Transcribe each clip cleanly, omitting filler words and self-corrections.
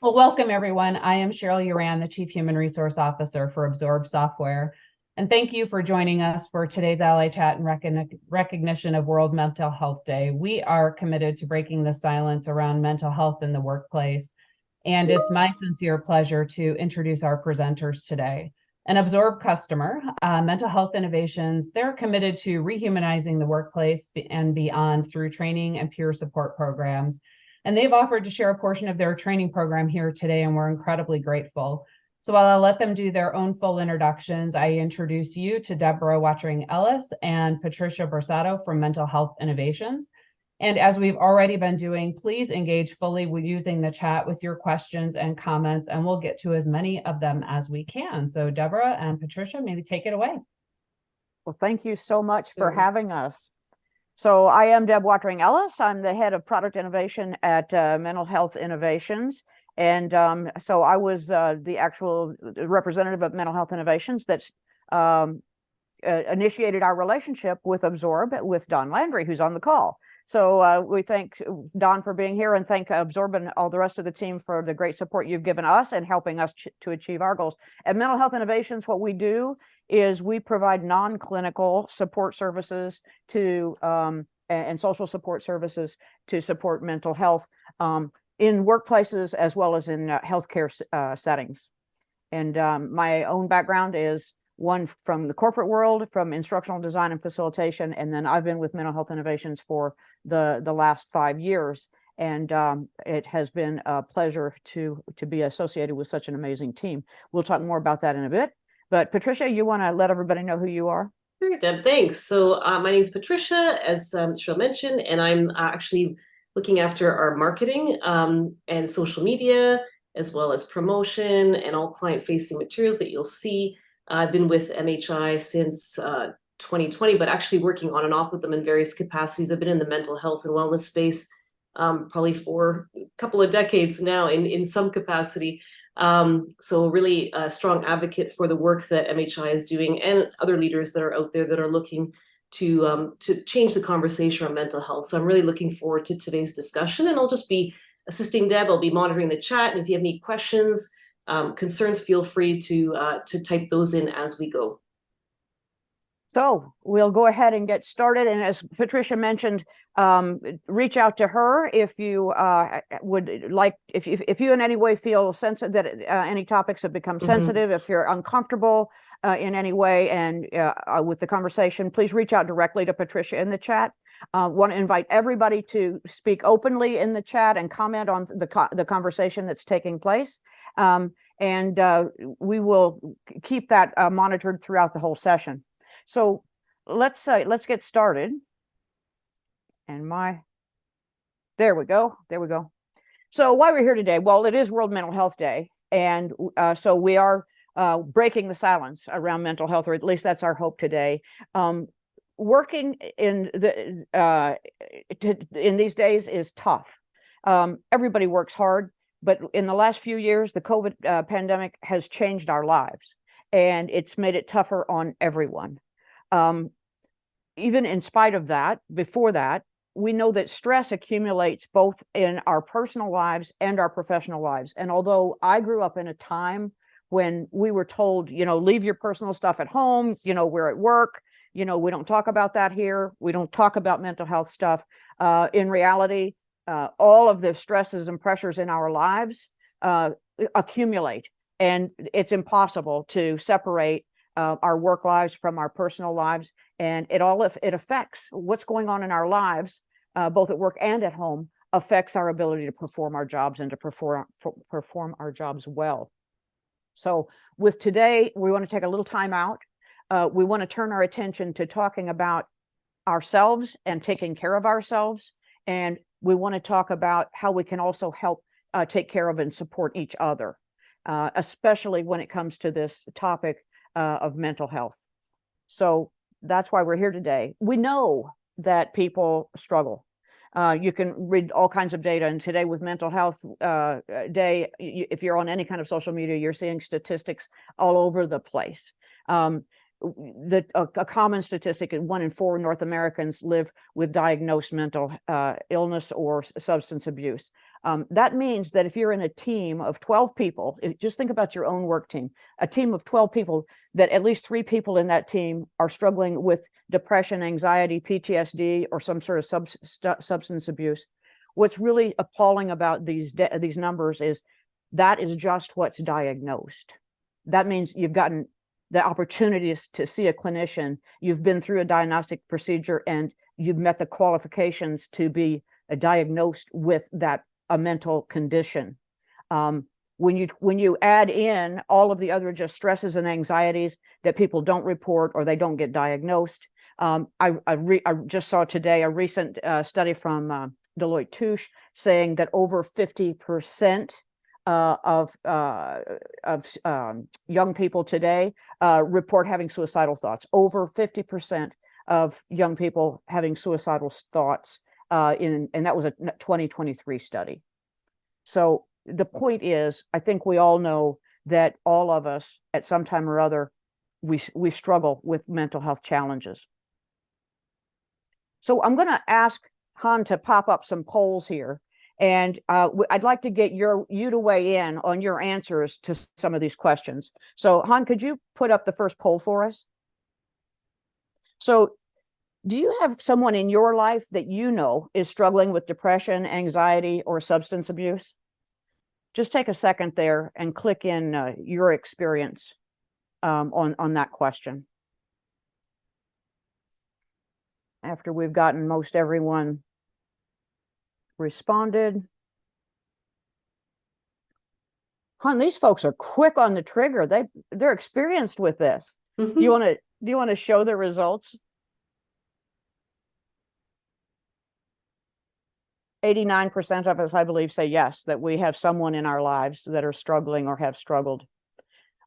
Well, welcome everyone. I am Cheryl Yuran, the Chief Human Resource Officer for Absorb Software. And thank you for joining us for today's Ally Chat in recognition of World Mental Health Day. We are committed to breaking the silence around mental health in the workplace. And it's my sincere pleasure to introduce our presenters today. An Absorb customer, Mental Health Innovations, they're committed to rehumanizing the workplace and beyond through training and peer support programs. And they've offered to share a portion of their training program here today, and we're incredibly grateful. So while I'll let them do their own full introductions, I introduce you to Deborah Watring-Ellis and Patricia Borsato from Mental Health Innovations. And as we've already been doing, please engage fully with using the chat with your questions and comments, and we'll get to as many of them as we can. So Deborah and Patricia, maybe take it away. Well, thank you so much for having us. So I am Deb Watring-Ellis. I'm the head of product innovation at Mental Health Innovations. And so I was the actual representative of Mental Health Innovations that's initiated our relationship with Absorb with Don Landry, who's on the call. So we thank Don for being here and thank Absorb and all the rest of the team for the great support you've given us and helping us to achieve our goals. At Mental Health Innovations, what we do is we provide non-clinical support services to and social support services to support mental health in workplaces as well as in healthcare settings. And my own background is one from the corporate world, from instructional design and facilitation, and then I've been with Mental Health Innovations for the last 5 years. And it has been a pleasure to be associated with such an amazing team. We'll talk more about that in a bit. But Patricia, you want to let everybody know who you are? Sure, Deb, thanks. So my name is Patricia, as Cheryl mentioned, and I'm actually looking after our marketing and social media, as well as promotion and all client-facing materials that you'll see. I've been with MHI since 2020, but actually working on and off with them in various capacities. I've been in the mental health and wellness space probably for a couple of decades now in some capacity. So really a strong advocate for the work that MHI is doing and other leaders that are out there that are looking to change the conversation on mental health. So I'm really looking forward to today's discussion, and I'll just be assisting Deb. I'll be monitoring the chat, and if you have any questions, concerns, feel free to type those in as we go. So we'll go ahead and get started. And as Patricia mentioned, reach out to her if you would like, if you in any way feel sensitive that any topics have become sensitive, if you're uncomfortable in any way and with the conversation, please reach out directly to Patricia in the chat. Want to invite everybody to speak openly in the chat and comment on the conversation that's taking place. And we will keep that monitored throughout the whole session. So let's get started. And there we go. So why we're here today? Well, it is World Mental Health Day. And so we are breaking the silence around mental health, or at least that's our hope today. Working in these days is tough. Everybody works hard, but in the last few years, the COVID pandemic has changed our lives, and it's made it tougher on everyone. Even in spite of that, before that, we know that stress accumulates both in our personal lives and our professional lives. And although I grew up in a time when we were told, leave your personal stuff at home, we're at work, we don't talk about that here. We don't talk about mental health stuff. In reality, all of the stresses and pressures in our lives accumulate, and it's impossible to separate our work lives from our personal lives, and it affects what's going on in our lives, both at work and at home, affects our ability to perform our jobs and to perform our jobs well. So with today, we want to take a little time out. We want to turn our attention to talking about ourselves and taking care of ourselves, and we want to talk about how we can also help take care of and support each other, especially when it comes to this topic of mental health. So that's why we're here today. We know that people struggle. You can read all kinds of data, and today with Mental Health Day, if you're on any kind of social media, you're seeing statistics all over the place. a common statistic, 1 in 4 North Americans live with diagnosed mental illness or substance abuse. That means that if you're in a team of 12 people, just think about your own work team, a team of 12 people, that at least 3 people in that team are struggling with depression, anxiety, PTSD, or some sort of substance abuse. What's really appalling about these numbers is that is just what's diagnosed. That means you've gotten the opportunities to see a clinician, you've been through a diagnostic procedure, and you've met the qualifications to be diagnosed with a mental condition. When you add in all of the other just stresses and anxieties that people don't report or they don't get diagnosed. I just saw today a recent study from Deloitte Touche saying that over 50% of young people today report having suicidal thoughts. Over 50% of young people having suicidal thoughts, and that was a 2023 study. So the point is, I think we all know that all of us at some time or other, we struggle with mental health challenges. So I'm going to ask Han to pop up some polls here. And I'd like to get you to weigh in on your answers to some of these questions. So Han, could you put up the first poll for us? So do you have someone in your life that you know is struggling with depression, anxiety, or substance abuse? Just take a second there and click in your experience on that question. After we've gotten most everyone responded. Han, these folks are quick on the trigger. They're experienced with this. Mm-hmm. Do you want to show the results? 89% of us, I believe, say yes, that we have someone in our lives that are struggling or have struggled.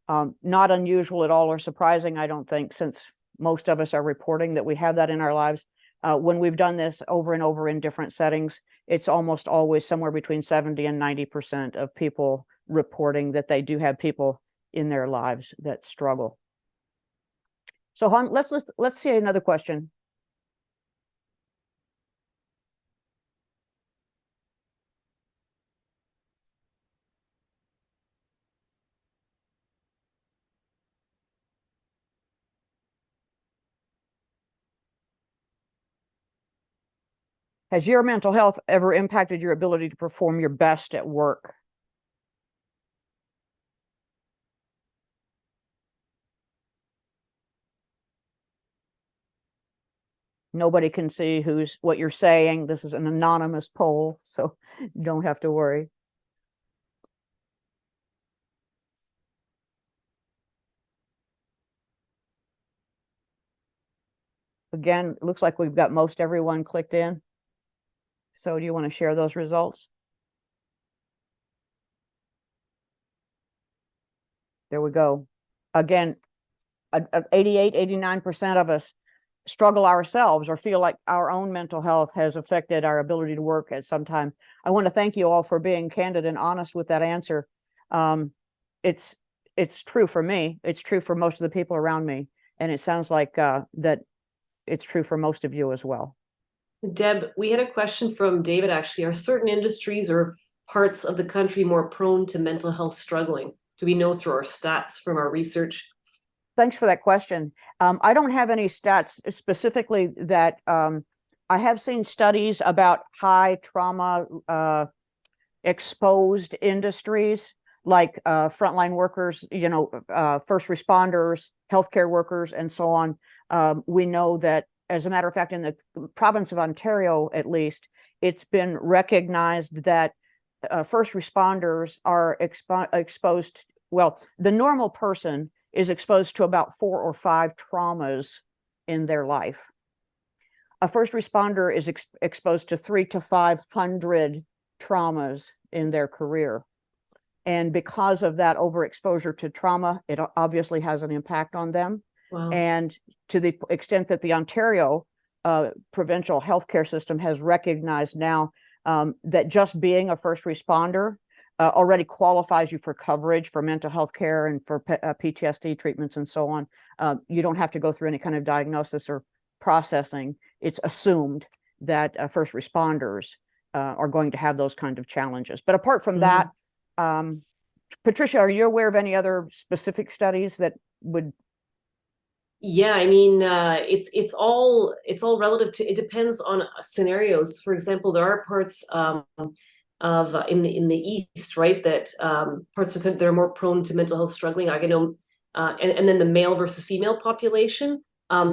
Not unusual at all or surprising, I don't think, since most of us are reporting that we have that in our lives. When we've done this over and over in different settings, it's almost always somewhere between 70 and 90% of people reporting that they do have people in their lives that struggle. So Han, let's see another question. Has your mental health ever impacted your ability to perform your best at work? Nobody can see what you're saying. This is an anonymous poll, so you don't have to worry. Again, it looks like we've got most everyone clicked in. So do you want to share those results? There we go. Again, 88, 89% of us struggle ourselves or feel like our own mental health has affected our ability to work at some time. I want to thank you all for being candid and honest with that answer. It's true for me. It's true for most of the people around me. And it sounds like that it's true for most of you as well. Deb, we had a question from David, actually. Are certain industries or parts of the country more prone to mental health struggling? Do we know through our stats from our research? Thanks for that question. I don't have any stats specifically that I have seen studies about high trauma exposed industries like frontline workers, first responders, healthcare workers, and so on. We know that, as a matter of fact, in the province of Ontario, at least, it's been recognized that first responders are exposed. Well, the normal person is exposed to about 4 or 5 traumas in their life. A first responder is exposed to 300 to 500 traumas in their career. And because of that overexposure to trauma, it obviously has an impact on them. Wow. And to the extent that the Ontario provincial healthcare system has recognized now that just being a first responder already qualifies you for coverage for mental health care and for PTSD treatments and so on. You don't have to go through any kind of diagnosis or processing. It's assumed that first responders are going to have those kind of challenges. But apart from that, Patricia, are you aware of any other specific studies that would? Yeah, I mean, it's all relative to. It depends on scenarios. For example, there are parts of in the East, right, that parts of they're more prone to mental health struggling. I know, and then the male versus female population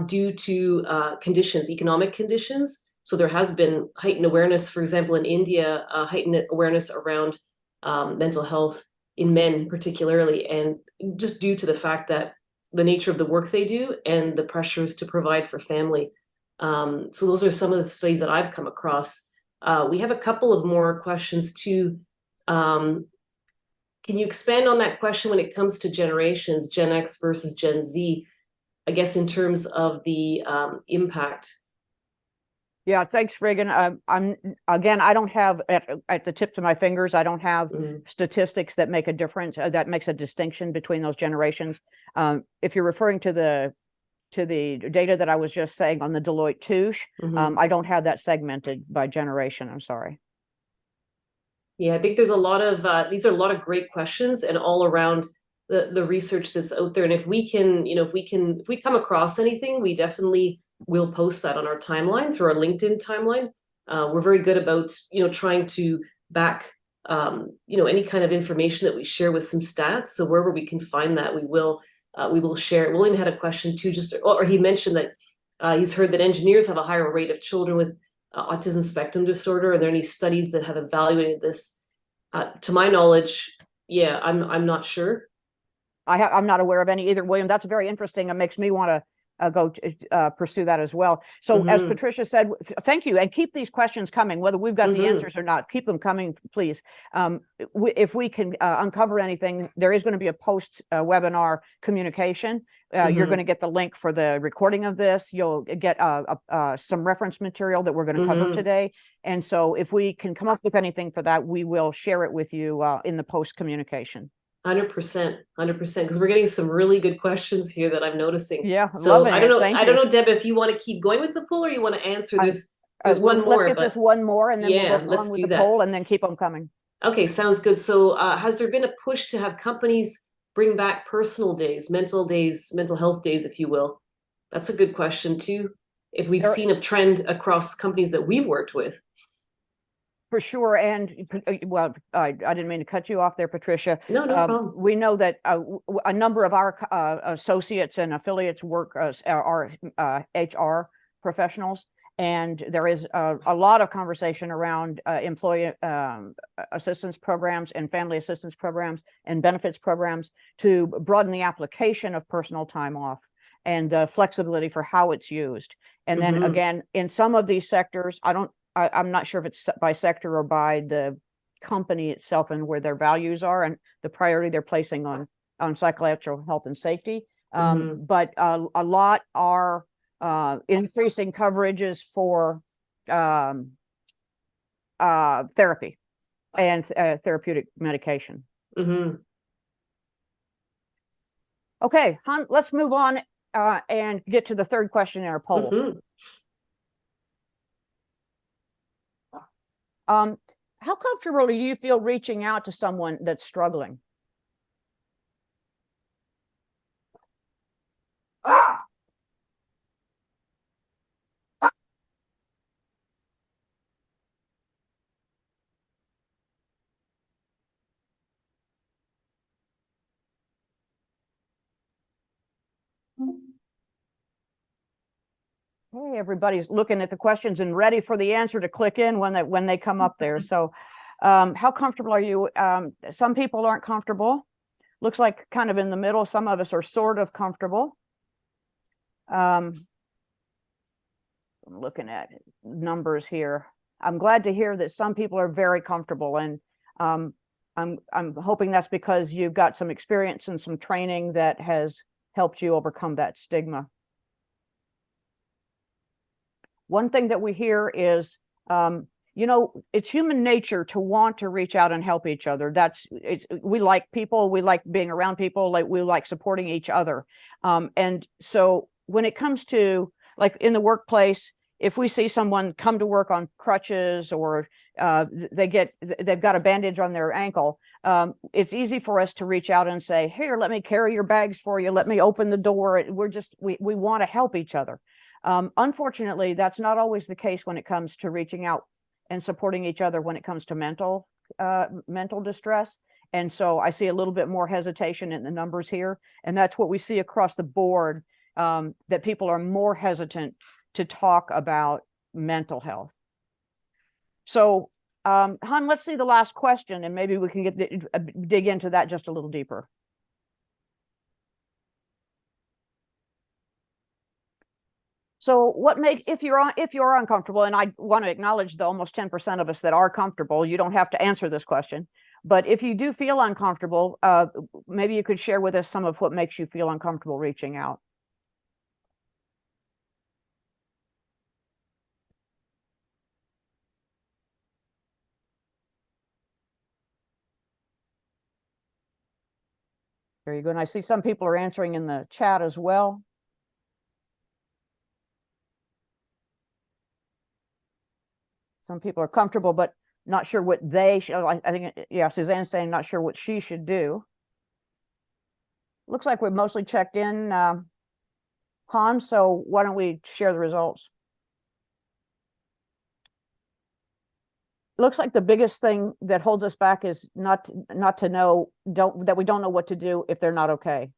due to conditions, economic conditions. So there has been heightened awareness, for example, in India, heightened awareness around mental health in men particularly, and just due to the fact that the nature of the work they do and the pressures to provide for family. So those are some of the studies that I've come across. We have a couple of more questions too. Can you expand on that question when it comes to generations, Gen X versus Gen Z, I guess in terms of the impact? Yeah, thanks, Reagan. I don't have at the tips of my fingers, I don't have statistics that make a difference, that makes a distinction between those generations. If you're referring to the data that I was just saying on the Deloitte Touche, I don't have that segmented by generation. I'm sorry. Yeah, I think there's a lot of these are a lot of great questions and all around the research that's out there. And if we can, if we come across anything, we definitely will post that on our timeline, through our LinkedIn timeline. We're very good about, trying to back, any kind of information that we share with some stats. So wherever we can find that, we will share it. William had a question too, or he mentioned that he's heard that engineers have a higher rate of children with autism spectrum disorder. Are there any studies that have evaluated this? To my knowledge, yeah, I'm not sure. I'm not aware of any either, William. That's very interesting. It makes me want to go pursue that as well. So as Patricia said, thank you, and keep these questions coming, whether we've got the answers or not. Keep them coming, please. If we can uncover anything, there is going to be a post webinar communication. You're going to get the link for the recording of this. You'll get some reference material that we're going to cover today. And so if we can come up with anything for that, we will share it with you in the post communication. 100%, because we're getting some really good questions here that I'm noticing. Yeah, so I don't know. I don't know, Deb, if you want to keep going with the poll or you want to answer. There's one more. Let's get this one more, and then we'll go on with the poll, and then keep them coming. Okay, sounds good. So, has there been a push to have companies bring back personal days, mental health days, if you will? That's a good question too. If we've seen a trend across companies that we've worked with. For sure. And well, I didn't mean to cut you off there, Patricia. No problem. We know that a number of our associates and affiliates work as are HR professionals, and there is a lot of conversation around employee assistance programs and family assistance programs and benefits programs to broaden the application of personal time off and the flexibility for how it's used. And then again, in some of these sectors, I'm not sure if it's by sector or by the company itself and where their values are and the priority they're placing on psychological health and safety. But a lot are increasing coverages for therapy and therapeutic medication. Okay, let's move on and get to the third question in our poll. How comfortable do you feel reaching out to someone that's struggling? Hey, everybody's looking at the questions and ready for the answer to click in when they come up there. So how comfortable are you? Some people aren't comfortable. Looks like kind of in the middle. Some of us are sort of comfortable. I'm looking at numbers here. I'm glad to hear that some people are very comfortable, and I'm hoping that's because you've got some experience and some training that has helped you overcome that stigma. One thing that we hear is it's human nature to want to reach out and help each other. We like people, we like being around people, like we like supporting each other. And so when it comes to like in the workplace, if we see someone come to work on crutches or they've got a bandage on their ankle, it's easy for us to reach out and say, here, let me carry your bags for you. Let me open the door. We want to help each other. Unfortunately, that's not always the case when it comes to reaching out and supporting each other when it comes to mental distress. And so I see a little bit more hesitation in the numbers here. And that's what we see across the board, that people are more hesitant to talk about mental health. So, Han, let's see the last question, and maybe we can dig into that just a little deeper. So if you're uncomfortable, and I want to acknowledge the almost 10% of us that are comfortable, you don't have to answer this question, but if you do feel uncomfortable, maybe you could share with us some of what makes you feel uncomfortable reaching out. There you go. And I see some people are answering in the chat as well. Some people are comfortable, but not sure what they should. I think, yeah, Suzanne's saying not sure what she should do. Looks like we've mostly checked in, Han, so why don't we share the results? Looks like the biggest thing that holds us back is that we don't know what to do if they're not okay.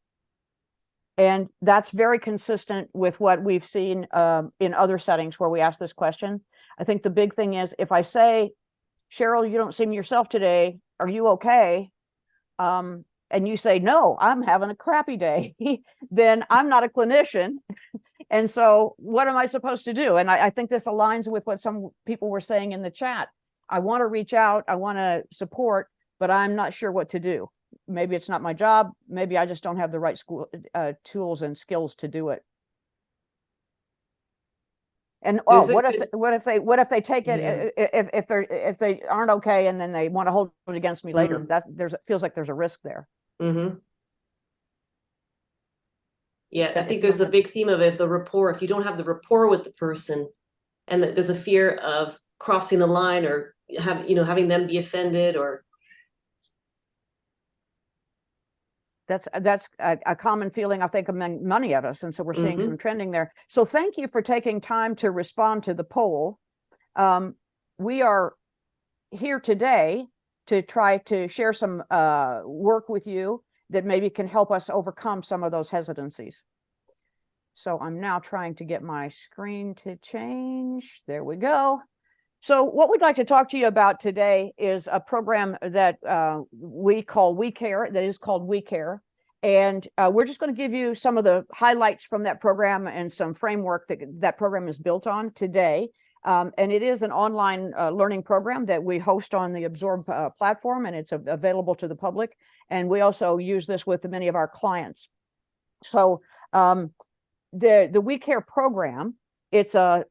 And that's very consistent with what we've seen in other settings where we ask this question. I think the big thing is if I say, Cheryl, you don't seem yourself today, are you okay? And you say, no, I'm having a crappy day, then I'm not a clinician. And so what am I supposed to do? And I think this aligns with what some people were saying in the chat. I want to reach out, I want to support, but I'm not sure what to do. Maybe it's not my job. Maybe I just don't have the right tools and skills to do it. And what if they take it, if they aren't okay and then they want to hold it against me later? That feels like there's a risk there. Yeah, I think there's a big theme of if you don't have the rapport with the person, and that there's a fear of crossing the line or having them be offended, or that's a common feeling, I think, among many of us. And so we're seeing some trending there. So thank you for taking time to respond to the poll. We are here today to try to share some work with you that maybe can help us overcome some of those hesitancies. So I'm now trying to get my screen to change. There we go. So what we'd like to talk to you about today is a program that we call We Care, that is called We Care. And we're just going to give you some of the highlights from that program and some framework that program is built on today. And it is an online learning program that we host on the Absorb platform, and it's available to the public. And we also use this with many of our clients. So the We Care program, it's a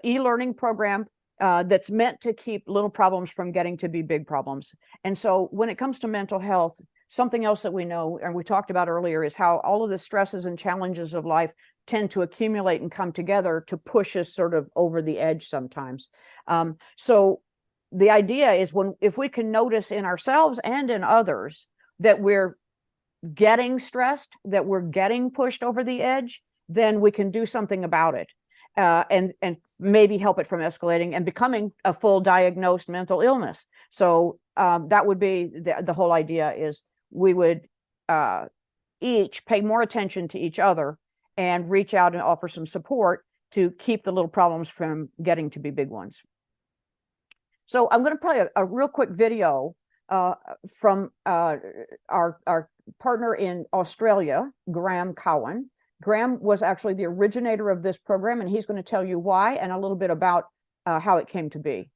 e-learning program that's meant to keep little problems from getting to be big problems. And so when it comes to mental health, something else that we know, and we talked about earlier, is how all of the stresses and challenges of life tend to accumulate and come together to push us sort of over the edge sometimes. So the idea is if we can notice in ourselves and in others that we're getting stressed, that we're getting pushed over the edge, then we can do something about it. And maybe help it from escalating and becoming a full diagnosed mental illness. So that would be the whole idea, is we would each pay more attention to each other and reach out and offer some support to keep the little problems from getting to be big ones. So I'm going to play a real quick video from our partner in Australia, Graham Cowan. Graham was actually the originator of this program, and he's going to tell you why and a little bit about how it came to be.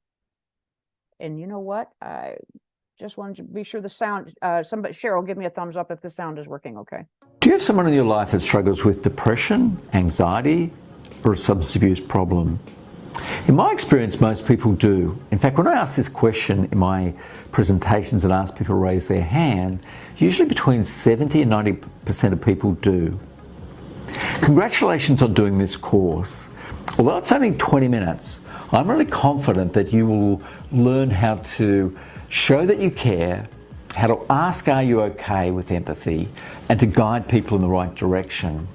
And you know what? I just wanted to be sure the sound, Cheryl, give me a thumbs up if the sound is working okay. Do you have someone in your life that struggles with depression, anxiety, or a substance abuse problem? In my experience, most people do. In fact, when I ask this question in my presentations and ask people to raise their hand, usually between 70 and 90% of people do. Congratulations on doing this course. Although it's only 20 minutes, I'm really confident that you will learn how to show that you care, how to ask, are you okay, with empathy, and to guide people in the right direction.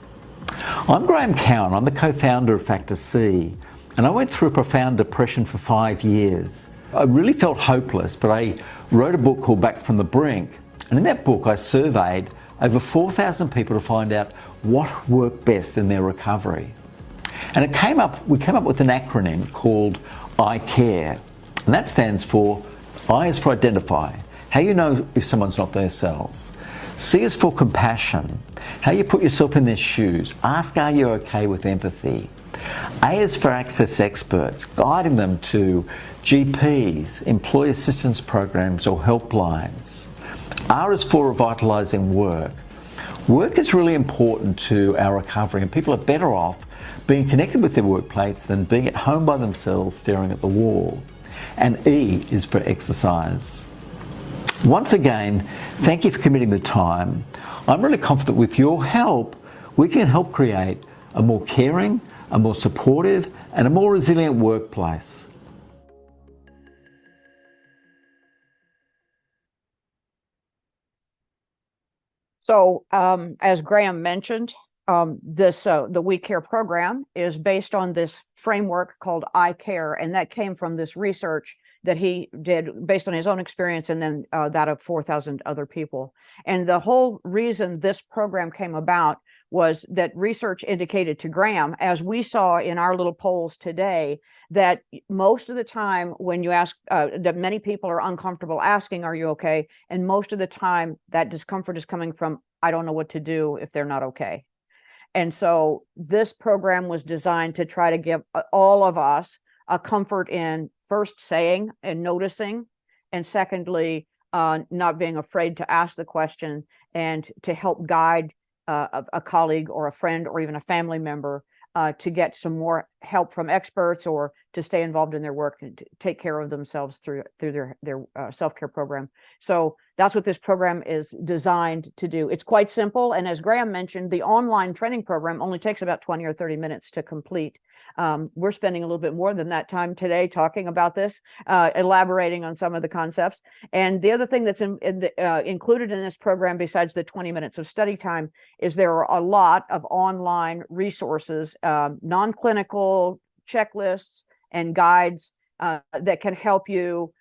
I'm Graham Cowan. I'm the co-founder of Factor C, and I went through a profound depression for 5 years. I really felt hopeless, but I wrote a book called Back from the Brink, and in that book I surveyed over 4,000 people to find out what worked best in their recovery. And we came up with an acronym called I CARE, and that stands for I is for identify, how you know if someone's not themselves. C is for compassion, how you put yourself in their shoes. Ask, are you okay, with empathy. A is for access experts, guiding them to GPs, employee assistance programs or helplines. R is for revitalising work. Work is really important to our recovery, and people are better off being connected with their workplace than being at home by themselves staring at the wall. And E is for exercise. Once again, thank you for committing the time. I'm really confident with your help, we can help create a more caring, a more supportive, and a more resilient workplace. So, as Graham mentioned, the We Care program is based on this framework called I CARE, and that came from this research that he did based on his own experience and then that of 4,000 other people. And the whole reason this program came about was that research indicated to Graham, as we saw in our little polls today, that most of the time when you ask, that many people are uncomfortable asking, are you okay? And most of the time that discomfort is coming from, I don't know what to do if they're not okay. And so this program was designed to try to give all of us a comfort in first saying and noticing, and secondly, not being afraid to ask the question, and to help guide a colleague or a friend or even a family member to get some more help from experts, or to stay involved in their work and to take care of themselves through their self-care program. So that's what this program is designed to do. It's quite simple, and as Graham mentioned, the online training program only takes about 20 or 30 minutes to complete. We're spending a little bit more than that time today talking about this, elaborating on some of the concepts. And the other thing that's included in this program, besides the 20 minutes of study time, is there are a lot of online resources, non-clinical checklists and guides that can help you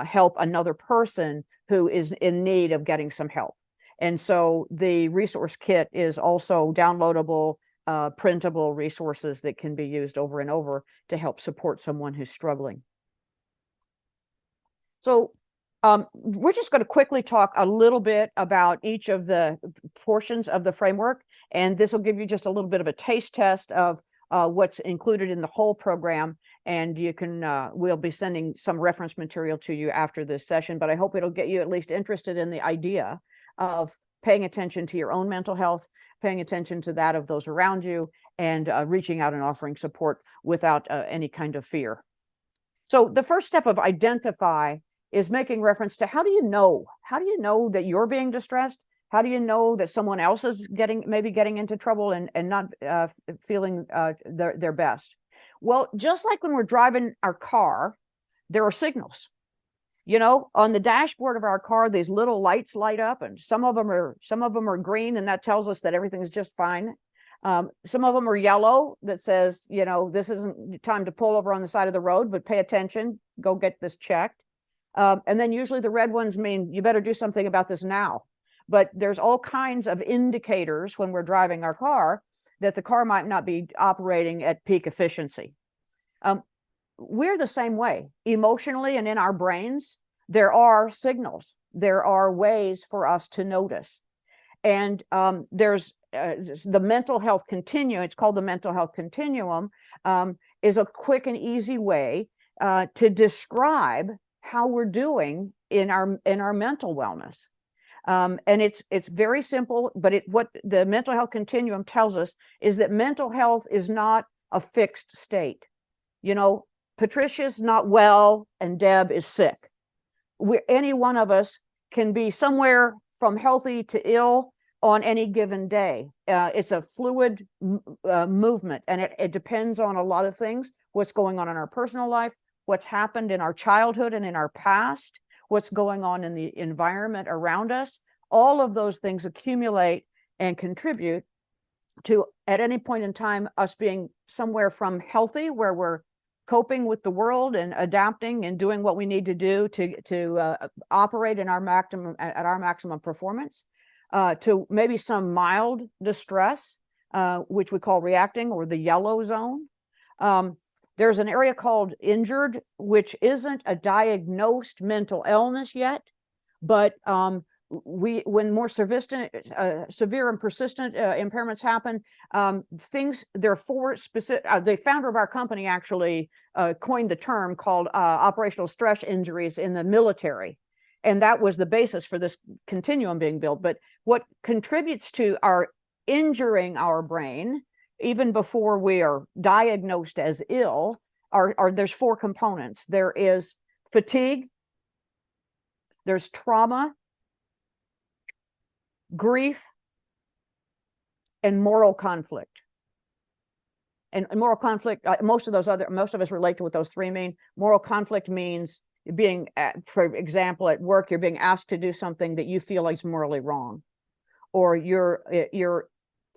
help another person who is in need of getting some help. And so the resource kit is also downloadable, printable resources that can be used over and over to help support someone who's struggling. So we're just going to quickly talk a little bit about each of the portions of the framework, and this will give you just a little bit of a taste test of what's included in the whole program. And you can, we'll be sending some reference material to you after this session, but I hope it'll get you at least interested in the idea of paying attention to your own mental health, paying attention to that of those around you, and reaching out and offering support without any kind of fear. So the first step of identify is making reference to, how do you know? How do you know that you're being distressed? How do you know that someone else is maybe getting into trouble and not feeling their best? Well, just like when we're driving our car, there are signals. You know, on the dashboard of our car, these little lights light up, and some of them are green, and that tells us that everything is just fine. Some of them are yellow, that says, you know, this isn't time to pull over on the side of the road, but pay attention, go get this checked. And then usually the red ones mean you better do something about this now. But there's all kinds of indicators when we're driving our car that the car might not be operating at peak efficiency. We're the same way. Emotionally and in our brains, there are signals. There are ways for us to notice. And there's the mental health continuum. It's called the mental health continuum, is a quick and easy way to describe how we're doing in our mental wellness. And it's very simple, but what the mental health continuum tells us is that mental health is not a fixed state. Patricia's not well and Deb is sick. Any one of us can be somewhere from healthy to ill on any given day. It's a fluid movement, and it depends on a lot of things: what's going on in our personal life, what's happened in our childhood and in our past, what's going on in the environment around us. All of those things accumulate and contribute to, at any point in time, us being somewhere from healthy, where we're coping with the world and adapting and doing what we need to do to operate in our maximum performance, to maybe some mild distress, which we call reacting, or the yellow zone. There's an area called injured, which isn't a diagnosed mental illness yet, but when more severe and persistent impairments happen, the founder of our company actually coined the term called operational stress injuries in the military. And that was the basis for this continuum being built. But what contributes to our injuring our brain, even before we are diagnosed as ill, there's 4 components. There is fatigue, there's trauma, grief, and moral conflict. And moral conflict, most of us relate to what those 3 mean. Moral conflict means being, for example, at work, you're being asked to do something that you feel is morally wrong, or you're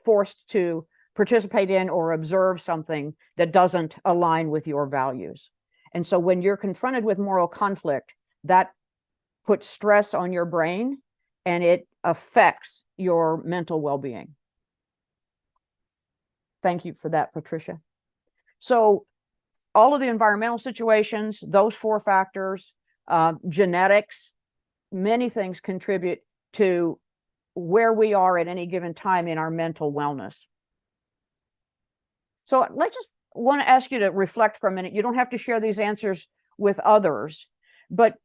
forced to participate in or observe something that doesn't align with your values. And so when you're confronted with moral conflict, that puts stress on your brain, and it affects your mental well-being. Thank you for that, Patricia. So all of the environmental situations, those 4 factors, genetics, many things contribute to where we are at any given time in our mental wellness. So let's just want to ask you to reflect for a minute. You don't have to share these answers with others, but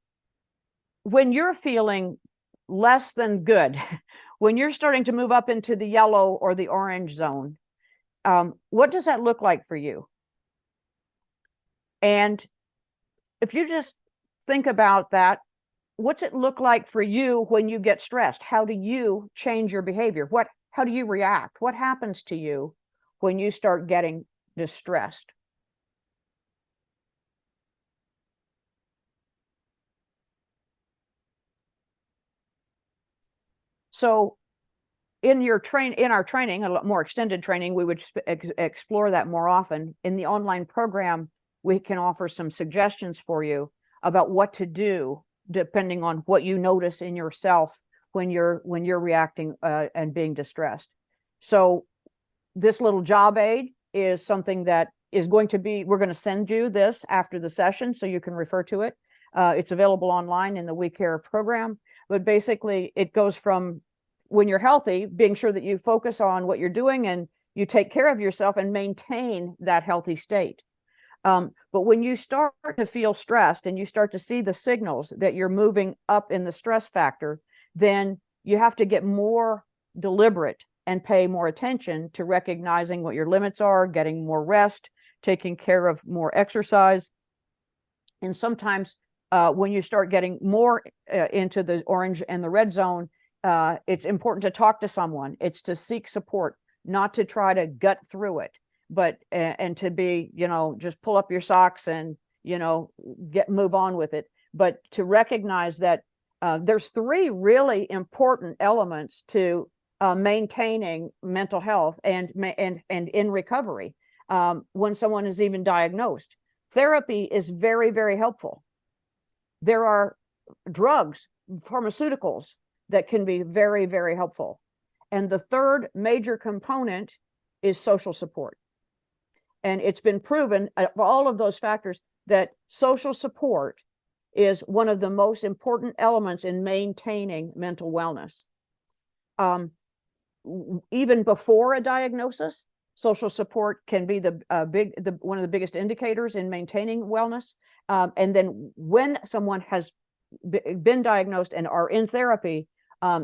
when you're feeling less than good, when you're starting to move up into the yellow or the orange zone, what does that look like for you? And if you just think about that, what's it look like for you when you get stressed? How do you change your behavior? How do you react? What happens to you when you start getting distressed? So in our training, a lot more extended training, we would explore that more often. In the online program, we can offer some suggestions for you about what to do depending on what you notice in yourself when you're reacting and being distressed. So this little job aid is something that is going to be, we're going to send you this after the session so you can refer to it. It's available online in the We Care program, but basically it goes from when you're healthy, being sure that you focus on what you're doing and you take care of yourself and maintain that healthy state. But when you start to feel stressed and you start to see the signals that you're moving up in the stress factor, then you have to get more deliberate and pay more attention to recognizing what your limits are, getting more rest, taking care of more exercise. And sometimes when you start getting more into the orange and the red zone, it's important to talk to someone. It's to seek support, not to try to gut through it, but and to be, just pull up your socks and, move on with it. But to recognize that there's 3 really important elements to maintaining mental health and in recovery when someone is even diagnosed. Therapy is very, very helpful. There are drugs, pharmaceuticals that can be very, very helpful. And the 3rd major component is social support. And it's been proven for all of those factors that social support is one of the most important elements in maintaining mental wellness. Even before a diagnosis, social support can be one of the biggest indicators in maintaining wellness. And then when someone has been diagnosed and are in therapy,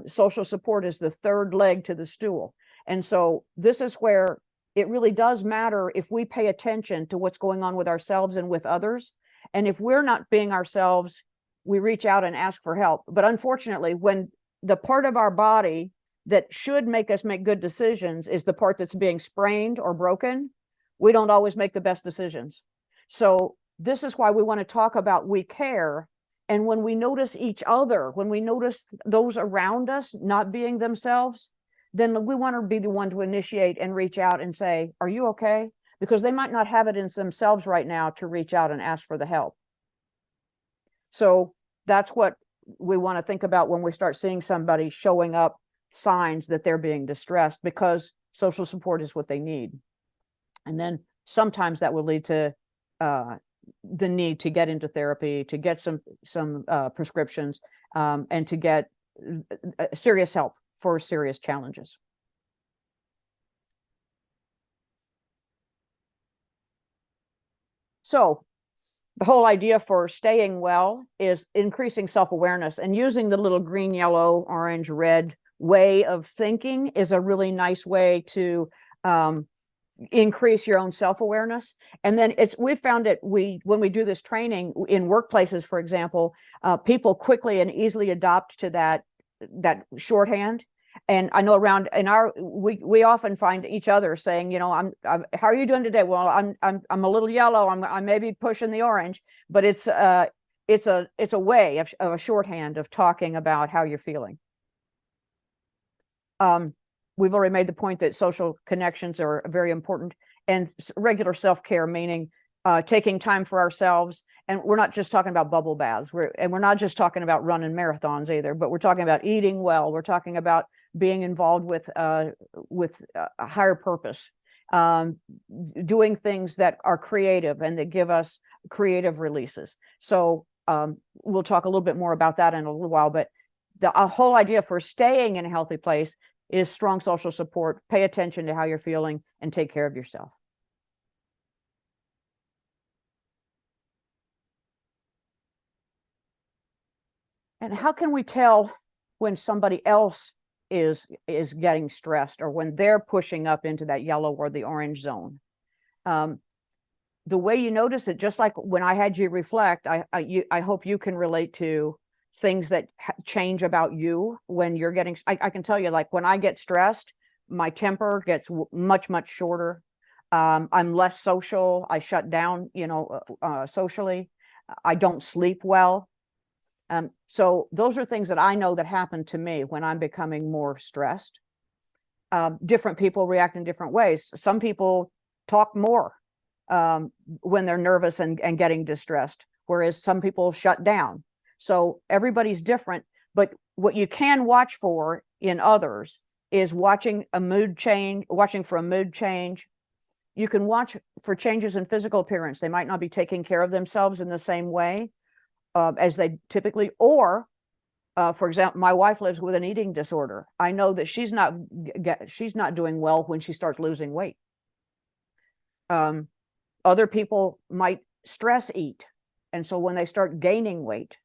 social support is the 3rd leg to the stool. And so this is where it really does matter if we pay attention to what's going on with ourselves and with others. And if we're not being ourselves, we reach out and ask for help. But unfortunately, when the part of our body that should make us make good decisions is the part that's being sprained or broken, we don't always make the best decisions. So this is why we want to talk about we care. And when we notice each other, when we notice those around us not being themselves, then we want to be the one to initiate and reach out and say, are you okay? Because they might not have it in themselves right now to reach out and ask for the help. So that's what we want to think about when we start seeing somebody showing up signs that they're being distressed, because social support is what they need. And then sometimes that will lead to the need to get into therapy, to get some prescriptions, and to get serious help for serious challenges. So the whole idea for staying well is increasing self-awareness, and using the little green, yellow, orange, red way of thinking is a really nice way to increase your own self-awareness. And then we found it, when we do this training in workplaces, for example, people quickly and easily adopt to that shorthand. And I know we often find each other saying, I'm how are you doing today? Well, I'm a little yellow. I may be pushing the orange, but it's a way of a shorthand of talking about how you're feeling. We've already made the point that social connections are very important, and regular self-care, meaning taking time for ourselves. And we're not just talking about bubble baths, we're not just talking about running marathons either, but we're talking about eating well. We're talking about being involved with a higher purpose, doing things that are creative and that give us creative releases. So we'll talk a little bit more about that in a little while, but the whole idea for staying in a healthy place is strong social support, pay attention to how you're feeling, and take care of yourself. And how can we tell when somebody else is getting stressed, or when they're pushing up into that yellow or the orange zone? The way you notice it, just like when I had you reflect, I hope you can relate to things that change about you when you're getting, I can tell you, like when I get stressed, my temper gets much, much shorter. I'm less social. I shut down, socially. I don't sleep well. So those are things that I know that happen to me when I'm becoming more stressed. Different people react in different ways. Some people talk more when they're nervous and getting distressed, whereas some people shut down. So everybody's different, but what you can watch for in others is watching for a mood change. You can watch for changes in physical appearance. They might not be taking care of themselves in the same way as they typically, or for example, my wife lives with an eating disorder. I know that she's not doing well when she starts losing weight. Other people might stress eat, and so when they start gaining weight,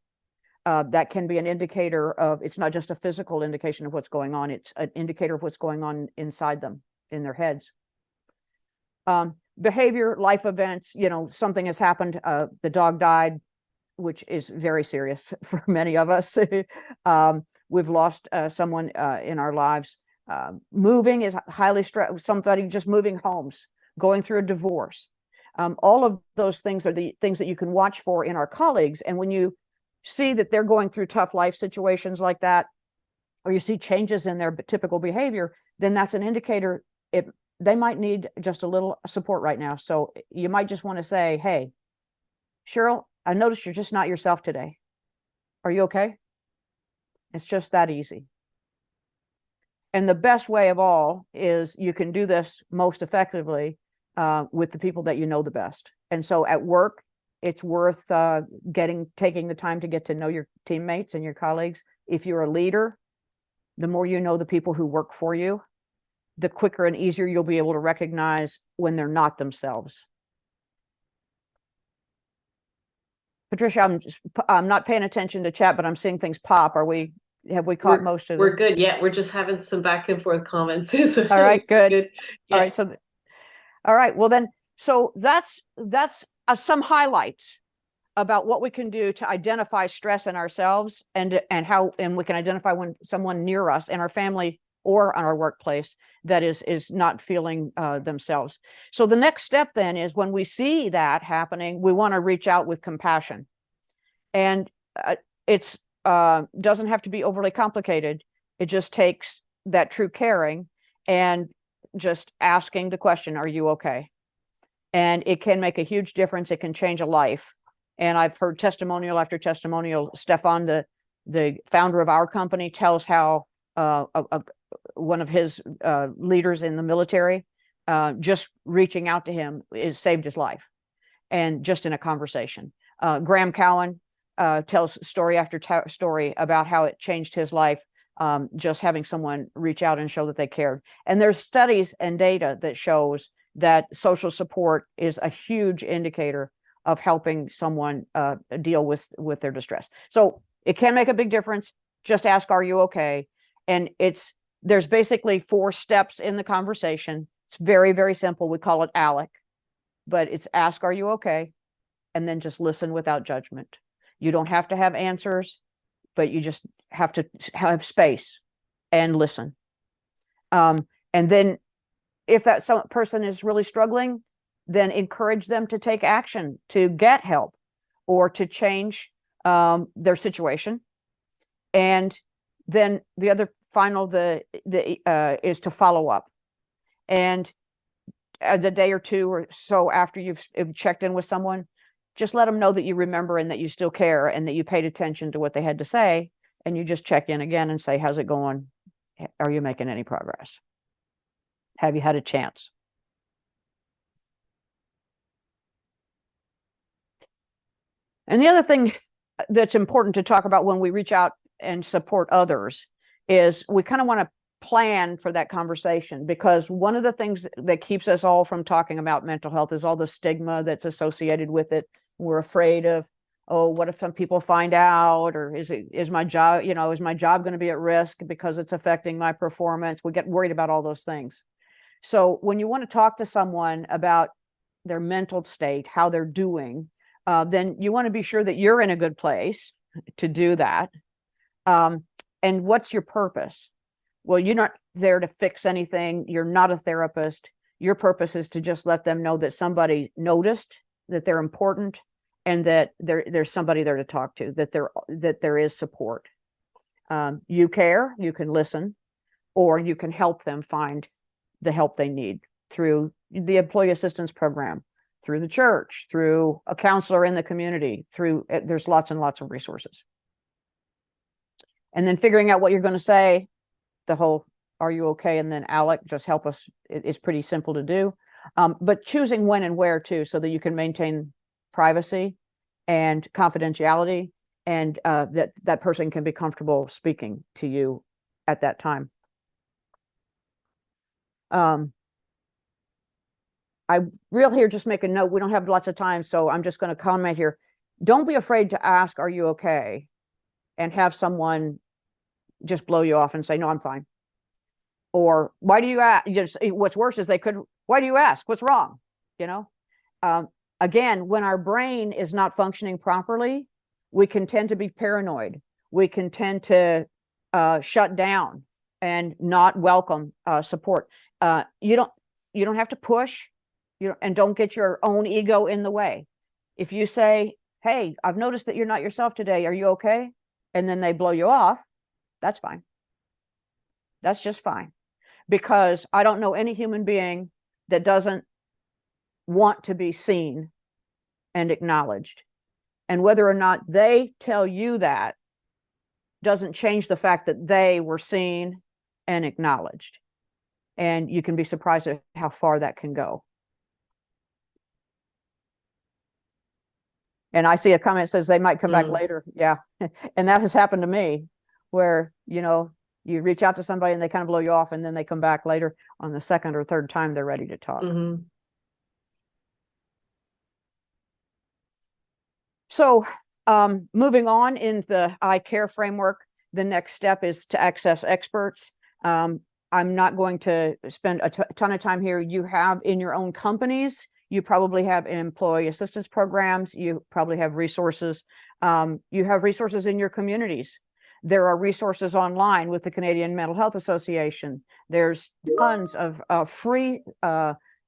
that can be an indicator of, it's not just a physical indication of what's going on, it's an indicator of what's going on inside them, in their heads. Behavior, life events, something has happened, the dog died, which is very serious for many of us. We've lost someone in our lives. Moving is highly stressed, somebody just moving homes, going through a divorce. All of those things are the things that you can watch for in our colleagues. And when you see that they're going through tough life situations like that, or you see changes in their typical behavior, then that's an indicator they might need just a little support right now. So you might just want to say, hey, Cheryl, I noticed you're just not yourself today. Are you okay? It's just that easy. And the best way of all is you can do this most effectively with the people that you know the best. And so at work, it's worth taking the time to get to know your teammates and your colleagues. If you're a leader, the more you know the people who work for you, the quicker and easier you'll be able to recognize when they're not themselves. Patricia, I'm not paying attention to chat, but I'm seeing things pop. Have we caught most of it? We're good. Yeah, we're just having some back and forth comments. All right, good. Good. Yeah. All right, so All right. Well, then, so that's some highlights about what we can do to identify stress in ourselves, and we can identify when someone near us in our family or on our workplace that is not feeling themselves. So the next step then is, when we see that happening, we want to reach out with compassion, and it's doesn't have to be overly complicated. It just takes that true caring and just asking the question, are you okay? And it can make a huge difference. It can change a life. And I've heard testimonial after testimonial. Stefan, the founder of our company, tells how one of his leaders in the military, just reaching out to him saved his life, and just in a conversation. Graham Cowan tells story after story about how it changed his life, just having someone reach out and show that they cared. And there's studies and data that shows that social support is a huge indicator of helping someone deal with their distress. So it can make a big difference. Just ask, are you okay? And there's basically 4 steps in the conversation. It's very, very simple. We call it ALEC, but it's ask, are you okay? And then just listen without judgment. You don't have to have answers, but you just have to have space and listen. And then if that person is really struggling, then encourage them to take action to get help or to change their situation. And then the other final is to follow up. And the day or 2 or so after you've checked in with someone, just let them know that you remember and that you still care and that you paid attention to what they had to say. And you just check in again and say, how's it going? Are you making any progress? Have you had a chance? And the other thing that's important to talk about when we reach out and support others is we kind of want to plan for that conversation, because one of the things that keeps us all from talking about mental health is all the stigma that's associated with it. We're afraid of, oh, what if some people find out, or is my job, is my job going to be at risk because it's affecting my performance? We get worried about all those things. So when you want to talk to someone about their mental state, how they're doing, then you want to be sure that you're in a good place to do that. And what's your purpose? Well, you're not there to fix anything. You're not a therapist. Your purpose is to just let them know that somebody noticed, that they're important, and that there's somebody there to talk to, that there is support. You care, you can listen, or you can help them find the help they need through the employee assistance program, through the church, through a counselor in the community, there's lots and lots of resources. And then figuring out what you're going to say, the whole, are you okay? And then ALEC, just help us. It's pretty simple to do. But choosing when and where too, so that you can maintain privacy and confidentiality, and that person can be comfortable speaking to you at that time. I really here just make a note. We don't have lots of time, so I'm just going to comment here. Don't be afraid to ask, are you okay? And have someone just blow you off and say, no, I'm fine. Or why do you ask? What's worse is why do you ask? What's wrong? Again, when our brain is not functioning properly, we can tend to be paranoid. We can tend to shut down and not welcome support. You don't have to push, and don't get your own ego in the way. If you say, hey, I've noticed that you're not yourself today. Are you okay? And then they blow you off, that's fine. That's just fine. Because I don't know any human being that doesn't want to be seen and acknowledged. And whether or not they tell you that doesn't change the fact that they were seen and acknowledged. And you can be surprised at how far that can go. And I see a comment that says they might come back later. Yeah. And that has happened to me, where, you reach out to somebody and they kind of blow you off, and then they come back later on the second or third time they're ready to talk. Mm-hmm. So moving on in the I Care framework, the next step is to access experts. I'm not going to spend a ton of time here. You have in your own companies, you probably have employee assistance programs. You probably have resources. You have resources in your communities. There are resources online with the Canadian Mental Health Association. There's tons of free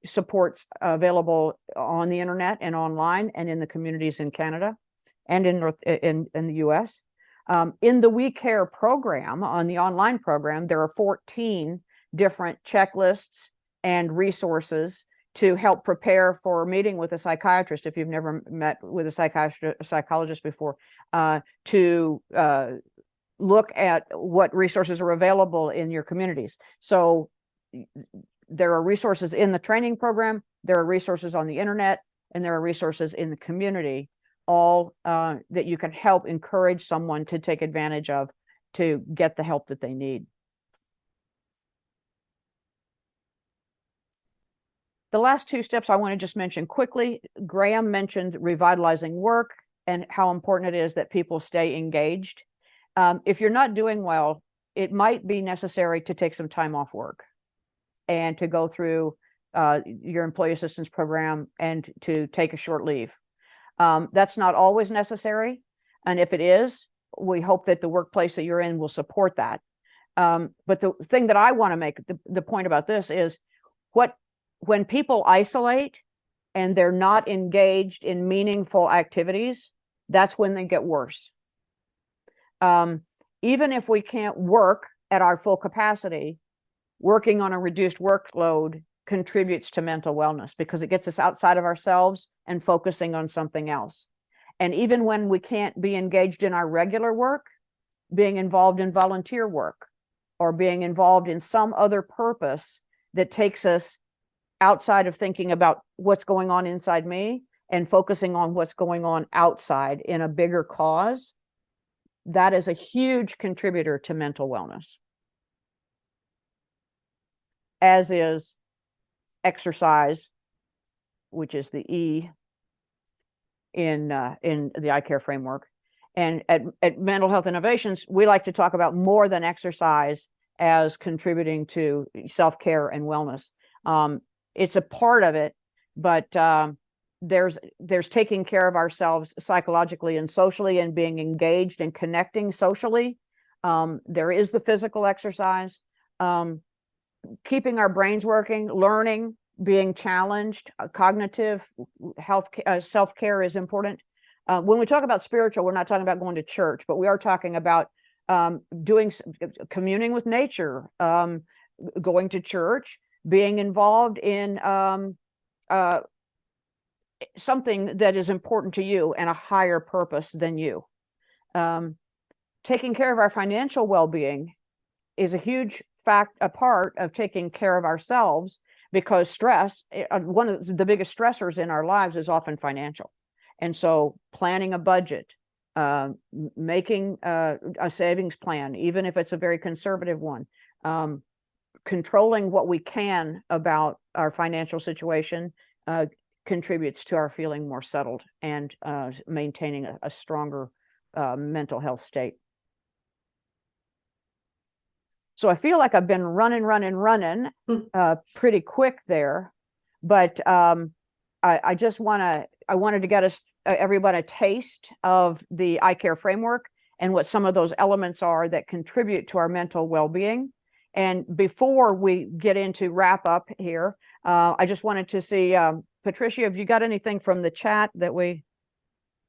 supports available on the internet and online and in the communities in Canada and in the US. In the We Care program, on the online program, there are 14 different checklists and resources to help prepare for a meeting with a psychiatrist if you've never met with a psychologist before, to look at what resources are available in your communities. So there are resources in the training program, there are resources on the internet, and there are resources in the community, all that you can help encourage someone to take advantage of to get the help that they need. The last two steps I want to just mention quickly. Graham mentioned revitalizing work and how important it is that people stay engaged. If you're not doing well, it might be necessary to take some time off work and to go through your employee assistance program and to take a short leave. That's not always necessary. And if it is, we hope that the workplace that you're in will support that. But the thing that I want to make the point about this is when people isolate and they're not engaged in meaningful activities, that's when they get worse. Even if we can't work at our full capacity, working on a reduced workload contributes to mental wellness because it gets us outside of ourselves and focusing on something else. And even when we can't be engaged in our regular work, being involved in volunteer work or being involved in some other purpose that takes us outside of thinking about what's going on inside me and focusing on what's going on outside in a bigger cause, that is a huge contributor to mental wellness. As is exercise, which is the E in the eye care framework. And at Mental Health Innovations, we like to talk about more than exercise as contributing to self-care and wellness. It's a part of it, but there's taking care of ourselves psychologically and socially and being engaged and connecting socially. There is the physical exercise, keeping our brains working, learning, being challenged, cognitive health, self-care is important. When we talk about spiritual, we're not talking about going to church, but we are talking about communing with nature, going to church, being involved in something that is important to you and a higher purpose than you. Taking care of our financial well-being is a huge a part of taking care of ourselves, because stress, one of the biggest stressors in our lives is often financial. And so planning a budget, making a savings plan, even if it's a very conservative one, controlling what we can about our financial situation contributes to our feeling more settled and maintaining a stronger mental health state. So I feel like I've been running pretty quick there, but I just wanted to get us everybody a taste of the eye care framework and what some of those elements are that contribute to our mental well-being. And before we get into wrap up here, I just wanted to see, Patricia, have you got anything from the chat that we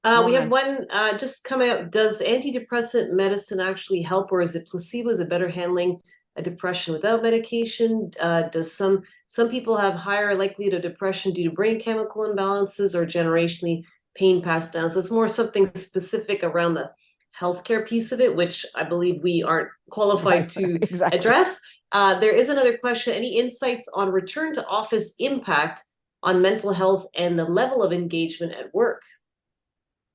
have one just coming up. Does antidepressant medicine actually help, or is it placebo? Is it better handling a depression without medication? Does some people have higher likelihood of depression due to brain chemical imbalances or generationally pain passed down? So it's more something specific around the healthcare piece of it, which I believe we aren't qualified to address. There is another question. Any insights on return to office impact on mental health and the level of engagement at work?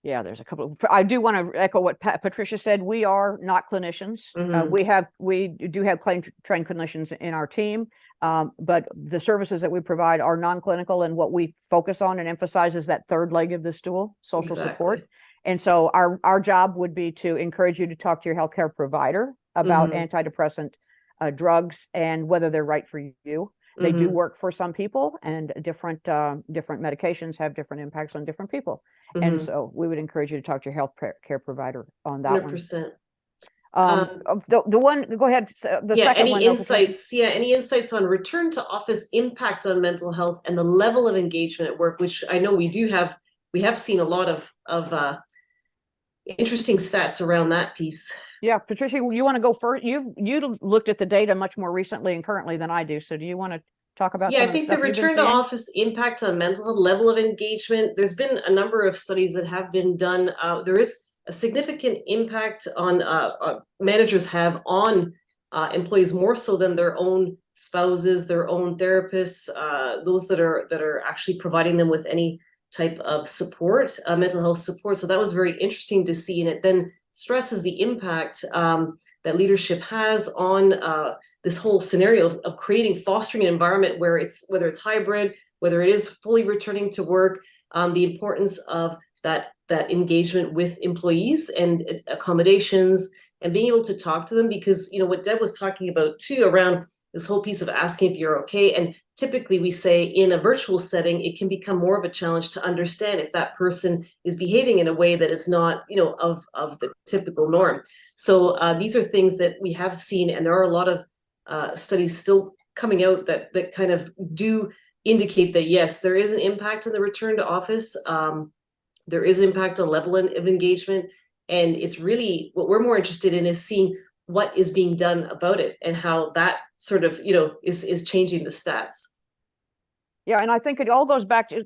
Yeah, there's a couple. I do want to echo what Patricia said. We are not clinicians. Mm-hmm. We do have trained clinicians in our team, but the services that we provide are non-clinical, and what we focus on and emphasize is that third leg of the stool, social support. And so our job would be to encourage you to talk to your healthcare provider about antidepressant drugs and whether they're right for you. They do Mhm. work for some people, and different medications have different impacts on different people. And Mhm. so we would encourage you to talk to your health care provider on that one. 100%. The one, go ahead, the Yeah, second any one. though, Patricia. insights? Yeah, any insights on return to office impact on mental health and the level of engagement at work, which I know we have seen a lot of interesting stats around that piece. Yeah, Patricia, you want to go first? You looked at the data much more recently and currently than I do. So do you want to talk about Yeah, some I of the think the stuff you've been return to seeing? office impact on mental health, level of engagement. There's been a number of studies that have been done. There is a significant impact on managers have on employees more so than their own spouses, their own therapists, those that are actually providing them with any type of support, mental health support. So that was very interesting to see, and it then stresses the impact that leadership has on this whole scenario of creating, fostering an environment where whether it's hybrid, whether it is fully returning to work, the importance of that engagement with employees and accommodations and being able to talk to them, because what Deb was talking about too around this whole piece of asking if you're okay. And typically we say in a virtual setting, it can become more of a challenge to understand if that person is behaving in a way that is not, of the typical norm. So these are things that we have seen, and there are a lot of studies still coming out that kind of do indicate that yes, there is an impact on the return to office. There is impact on level of engagement, and it's really what we're more interested in is seeing what is being done about it and how that sort of is changing the stats. Yeah, and I think it all goes back to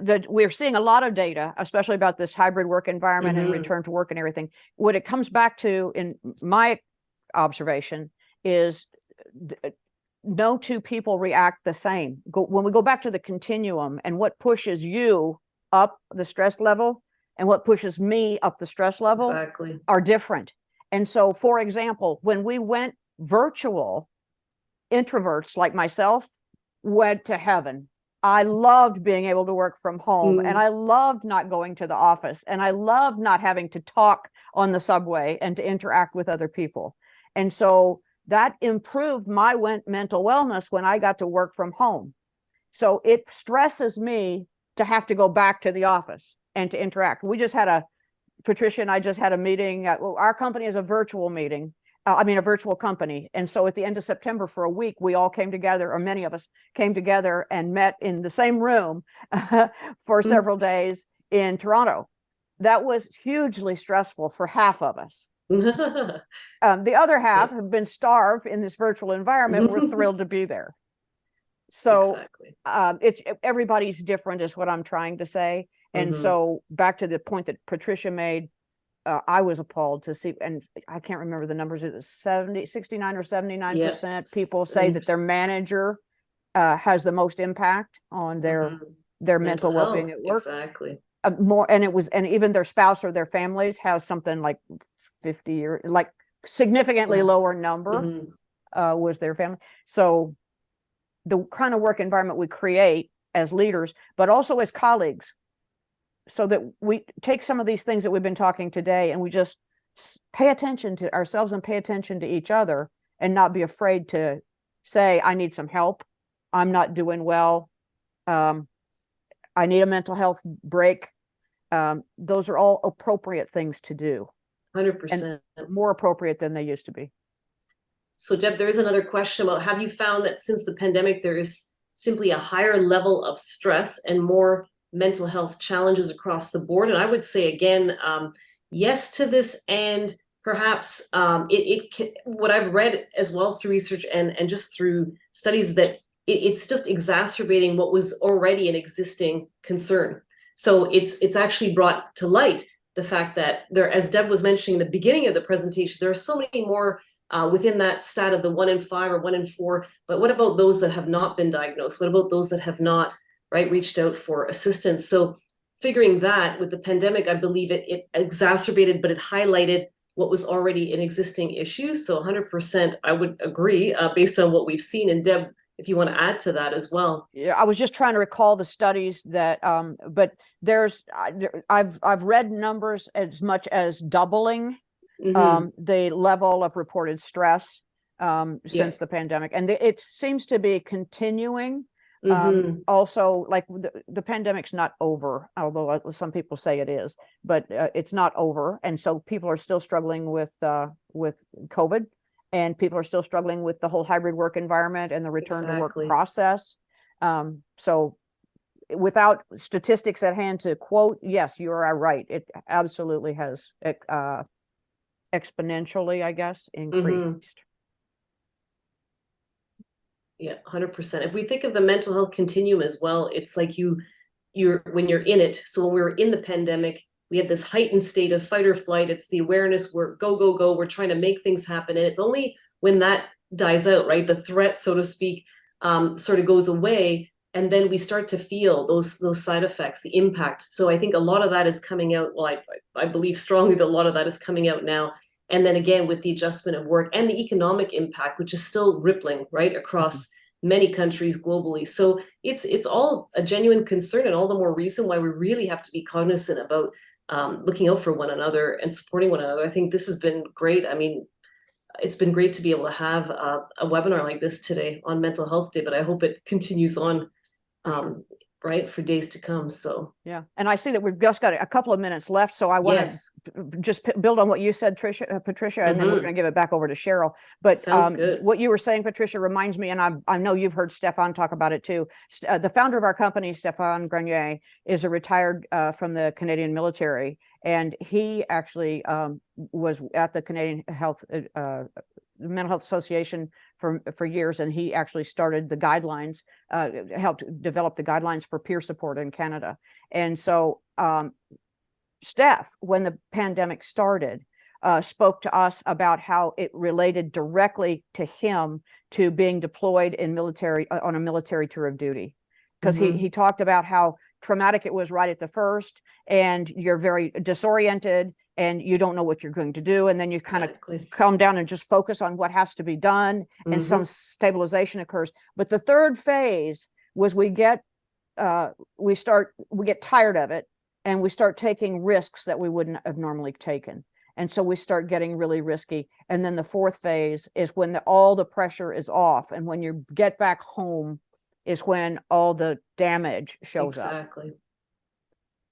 that we're seeing a lot of data, especially about this hybrid work environment and return to work and everything. What it comes back to, in my observation, is no two people react the same. When we go back to the continuum and what pushes you up the stress level and what pushes me up the stress level Exactly. are different. And so, for example, when we went virtual, introverts like myself went to heaven. I loved being able to work from home, and I loved not going to the office, and I loved not having to talk on the subway and to interact with other people. And so that improved my mental wellness when I got to work from home. So it stresses me to have to go back to the office and to interact. Patricia and I just had a meeting. Our company is a virtual meeting. A virtual company. And so at the end of September for a week, we all came together, or many of us came together and met in the same room for several days in Toronto. That was hugely stressful for half of us. The other half have been starved in this virtual environment. We're thrilled to be there. So exactly. Everybody's different is what I'm trying to say. And so back to the point that Patricia made, I was appalled to see, and I can't remember the numbers, it was 69 or 79% people say that their manager has the most impact on their mental well-being at work. Exactly. And even their spouse or their families has something like 50 or like significantly lower number was their family. So the kind of work environment we create as leaders, but also as colleagues, so that we take some of these things that we've been talking today and we just pay attention to ourselves and pay attention to each other and not be afraid to say, I need some help. I'm not doing well. I need a mental health break. Those are all appropriate things to do. 100%. And more appropriate than they used to be. So Deb, there is another question about, have you found that since the pandemic, there is simply a higher level of stress and more mental health challenges across the board? And I would say again, yes to this, and perhaps what I've read as well through research and just through studies, that it's just exacerbating what was already an existing concern. So it's actually brought to light the fact that there, as Deb was mentioning in the beginning of the presentation, there are so many more within that stat of the 1 in 5 or 1 in 4. But what about those that have not been diagnosed? What about those that have not reached out for assistance? So figuring that with the pandemic, I believe it exacerbated, but it highlighted what was already an existing issue. So 100%, I would agree based on what we've seen. And Deb, if you want to add to that as well. Yeah, I was just trying to recall the studies that, but I've read numbers as much as doubling the level of reported stress since the pandemic, and it seems to be continuing. Also, like the pandemic's not over, although some people say it is, but it's not over, and so people are still struggling with COVID, and people are still struggling with the whole hybrid work environment and the return to work process. So without statistics at hand to quote, yes, you are right. It absolutely has exponentially, I guess, increased. Yeah, 100%. If we think of the mental health continuum as well, it's like you're when you're in it. So when we were in the pandemic, we had this heightened state of fight or flight. It's the awareness, we're go, go, go. We're trying to make things happen. And it's only when that dies out, right? The threat, so to speak, sort of goes away. And then we start to feel those side effects, the impact. So I think a lot of that is coming out. Well, I believe strongly that a lot of that is coming out now. And then again, with the adjustment of work and the economic impact, which is still rippling right across many countries globally. So it's all a genuine concern, and all the more reason why we really have to be cognizant about looking out for one another and supporting one another. I think this has been great. I mean, it's been great to be able to have a webinar like this today on Mental Health Day, but I hope it continues on right, for days to come. So yeah, and I see that we've just got a couple of minutes left, so I want to just build on what you said, Patricia, and then we're going to give it back over to Cheryl. But what you were saying, Patricia, reminds me, and I know you've heard Stefan talk about it too. The founder of our company, Stefan Grenier, is a retired from the Canadian military, and he actually was at the Canadian Mental Health Association for years, and he actually started the guidelines, helped develop the guidelines for peer support in Canada. And so Steph, when the pandemic started, spoke to us about how it related directly to him to being deployed in military on a military tour of duty, because he talked about how traumatic it was right at the first, and you're very disoriented and you don't know what you're going to do, and then you kind of calm down and just focus on what has to be done, and some stabilization occurs. But the third phase was we get tired of it, and we start taking risks that we wouldn't have normally taken, and so we start getting really risky. And then the fourth phase is when all the pressure is off, and when you get back home is when all the damage shows up. Exactly.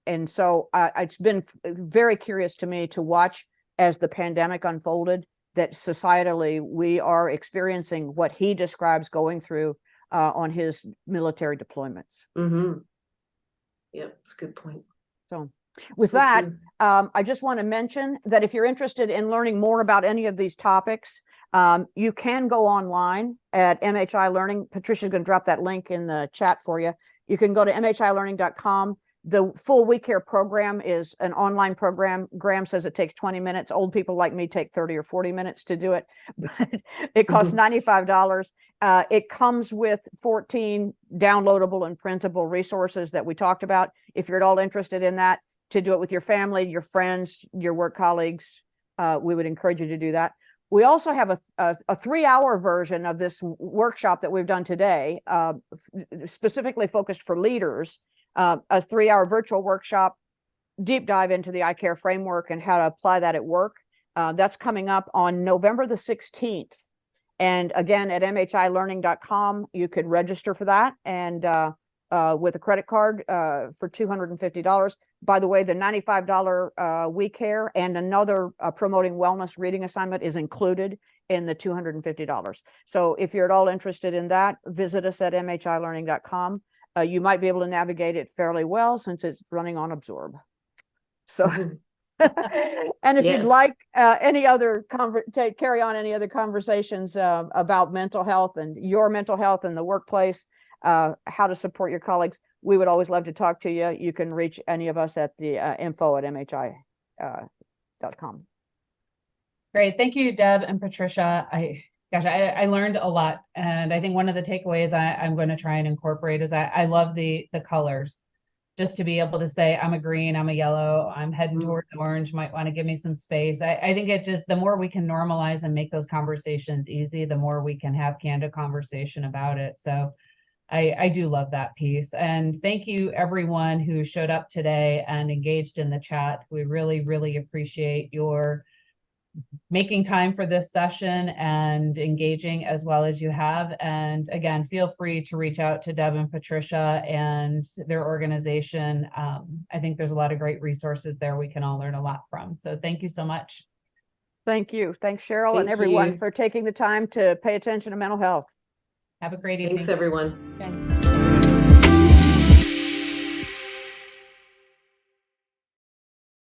And so it's been very curious to me to watch as the pandemic unfolded, that societally we are experiencing what he describes going through on his military deployments. Yeah, that's a good point. So with that, I just want to mention that if you're interested in learning more about any of these topics, you can go online at MHI Learning. Patricia's going to drop that link in the chat for you. You can go to mhilearning.com. The full We Care program is an online program. Graham says it takes 20 minutes. Old people like me take 30 or 40 minutes to do it, but it costs $95. It comes with 14 downloadable and printable resources that we talked about. If you're at all interested in that, to do it with your family, your friends, your work colleagues, we would encourage you to do that. We also have a 3-hour version of this workshop that we've done today, specifically focused for leaders. A 3-hour virtual workshop, deep dive into the iCare framework and how to apply that at work. That's coming up on November the 16th. And again, at mhilearning.com, you could register for that, and with a credit card for $250. By the way, the $95 We Care and another promoting wellness reading assignment is included in the $250. So if you're at all interested in that, visit us at mhilearning.com. You might be able to navigate it fairly well since it's running on Absorb. So, and if you'd like any other carry on any other conversations about mental health and your mental health in the workplace, how to support your colleagues, we would always love to talk to you. You can reach any of us at the info@mhi.com. Great. Thank you, Deb and Patricia. I learned a lot. And I think one of the takeaways I'm going to try and incorporate is I love the colors. Just to be able to say, I'm a green, I'm a yellow, I'm heading towards orange, might want to give me some space. I think it just, the more we can normalize and make those conversations easy, the more we can have candid conversation about it. So I do love that piece. And thank you everyone who showed up today and engaged in the chat. We really, really appreciate your making time for this session and engaging as well as you have. And again, feel free to reach out to Deb and Patricia and their organization. I think there's a lot of great resources there we can all learn a lot from. So thank you so much. Thank you. Thanks, Cheryl, and Thank everyone you. for taking the time to pay attention to mental health. Have a great evening. Thanks, everyone. Thanks.